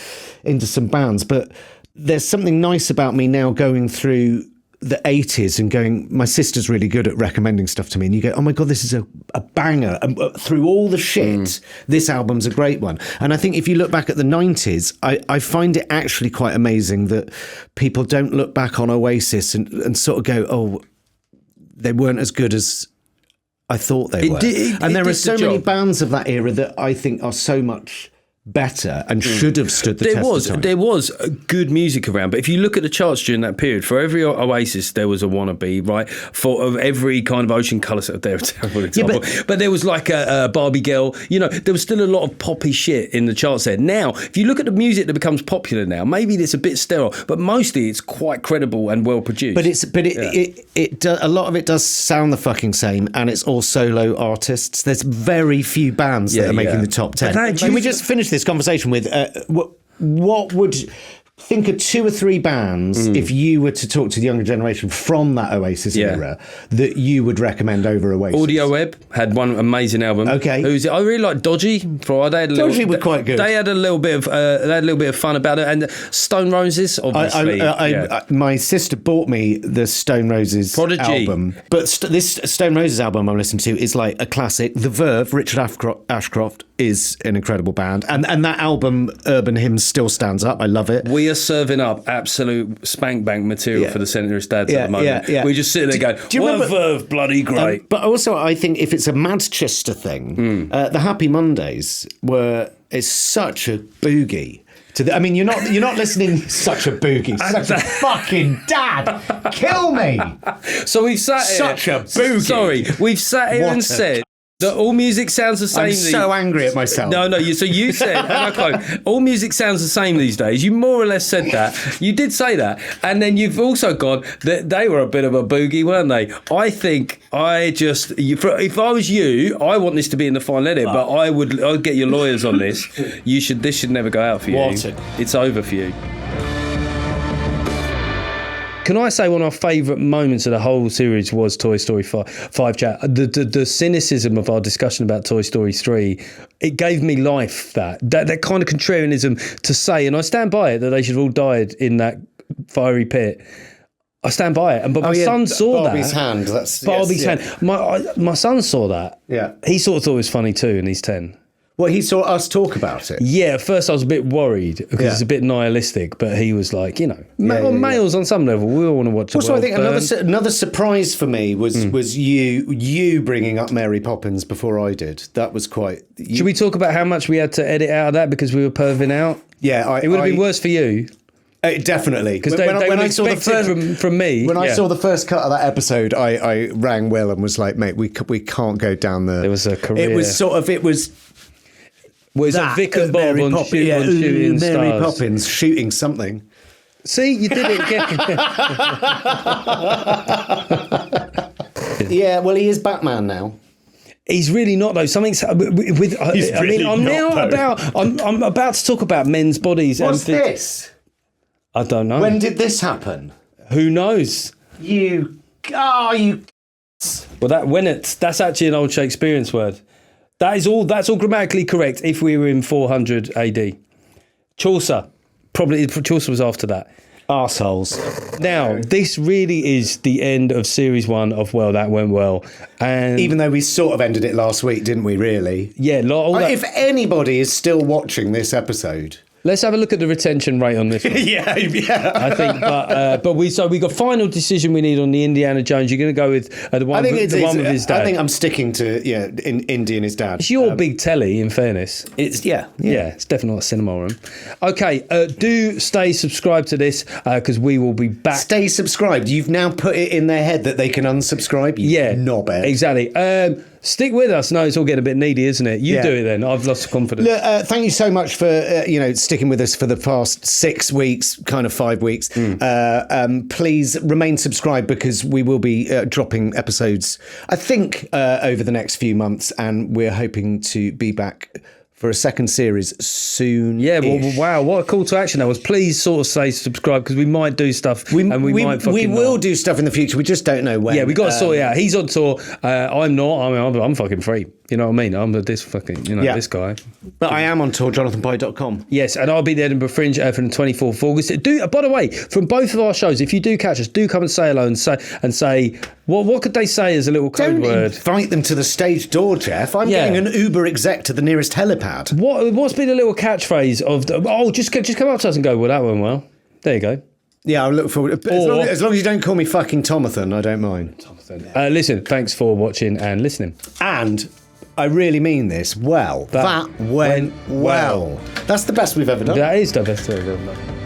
some bands. But there's something nice about me now going through the 80s and going, my sister's really good at recommending stuff to me, and you go, oh my god, this is a banger, and through all the shit this album's a great one. And I think if you look back at the 90s, I find it actually quite amazing that people don't look back on Oasis and sort of go, oh, they weren't as good as I thought they were. And there are so many bands of that era that I think are so much better and should have stood the test of time. There was good music around, but if you look at the charts during that period, for every Oasis there was a wannabe, right? For every kind of Ocean Colour, they're a terrible example, but there was like a Barbie girl. You know, there was still a lot of poppy shit in the charts there. Now, if you look at the music that becomes popular now, maybe it's a bit sterile, but mostly it's quite credible and well produced. But a lot of it does sound the fucking same, and it's all solo artists. There's very few bands that are making the top 10. Can we just finish this conversation with what would think of 2 or 3 bands if you were to talk to the younger generation from that Oasis era that you would recommend over Oasis? Audio Web had one amazing album. Okay, who's it? I really like Dodgy. Dodgy were quite good. They had a little bit of fun about it, and Stone Roses, obviously. My sister bought me the Stone Roses album, but this Stone Roses album I'm listening to is like a classic. The Verve, Richard Ashcroft is an incredible band, and that album Urban Hymns still stands up. I love it. We are serving up absolute spank bank material for the centrist dads at the moment. We're just sitting there going, what Verve, bloody great. But also, I think if it's a Manchester thing, the Happy Mondays is such a boogie. I mean, you're not listening. Such a boogie, such a fucking dad, kill me. So we've sat here. Such a boogie. Sorry, we've sat here and said that all music sounds the same. I'm so angry at myself. No. So you said, and I quote, all music sounds the same these days. You more or less said that. You did say that, and then you've also gone that they were a bit of a boogie, weren't they? I think if I was you, I want this to be in the final edit, but I'd get your lawyers on this. This should never go out for you. It's over for you. Can I say one of our favourite moments of the whole series was Toy Story 5 chat? The cynicism of our discussion about Toy Story 3, it gave me life, that kind of contrarianism to say, and I stand by it, that they should have all died in that fiery pit. I stand by it. But my son saw Barbie's that. Barbie's hand. My son saw that. Yeah. He sort of thought it was funny too, and he's 10. Well, he saw us talk about it. Yeah, at first I was a bit worried because it's a bit nihilistic, but he was like, males on some level, we all want to watch. Also, I think another surprise for me was you bringing up Mary Poppins before I did. That was quite. Should we talk about how much we had to edit out of that because we were perving out? Yeah, it would have been worse for you. Definitely. Because they would expect it from me. When I saw the first cut of that episode, I rang Will and was like, mate, we can't go down the... There was a career. It was Was it Vic and Bob on shooting Mary stars? Poppins shooting something. See, you did it again. Yeah, well, he is Batman now. He's really not though. Something's with. I'm about to talk about men's bodies. What's this? I don't know. When did this happen? Who knows? You. Well, that's actually an old Shakespearean word. That's all grammatically correct if we were in 400 AD. Chaucer was after that. Arseholes. Now, this really is the end of series 1 of Well, That Went Well. And even though we sort of ended it last week, didn't we, really? Yeah. If anybody is still watching this episode... Let's have a look at the retention rate on this one. yeah. I think, but we got final decision we need on the Indiana Jones. You're going to go with the one with his dad. I think I'm sticking to Indy and his dad. It's your big telly, in fairness. It's it's definitely not a cinema room. Okay, do stay subscribed to this because we will be back. Stay subscribed. You've now put it in their head that they can unsubscribe. Knobhead. Exactly. Stick with us. No, it's all getting a bit needy, isn't it? You do it then. I've lost confidence. Look, thank you so much for sticking with us for the past 6 weeks, kind of 5 weeks. Please remain subscribed because we will be dropping episodes, I think, over the next few months, and we're hoping to be back for a second series soon. Yeah, well, wow, what a call to action that was. Please sort of say subscribe because we might do stuff we will do stuff in the future. We just don't know when. Yeah, we got to sort it out. He's on tour. I'm not. I'm fucking free. You know what I mean? I'm this fucking, this guy. But I am on tour, jonathanpye.com. Yes, and I'll be there at Edinburgh Fringe from the 24th of August. By the way, from both of our shows, if you do catch us, do come and say hello and say what could they say as a little code word? Don't invite them to the stage door, Jeff. I'm getting an Uber exec to the nearest helipad. What's been a little catchphase of just come up to us and go, well, that went well. There you go. Yeah, I'll look forward. As long as you don't call me fucking Tomathan, I don't mind. Listen, thanks for watching and listening. And I really mean this. Well, that went well. That's the best we've ever done. That is the best we've ever done.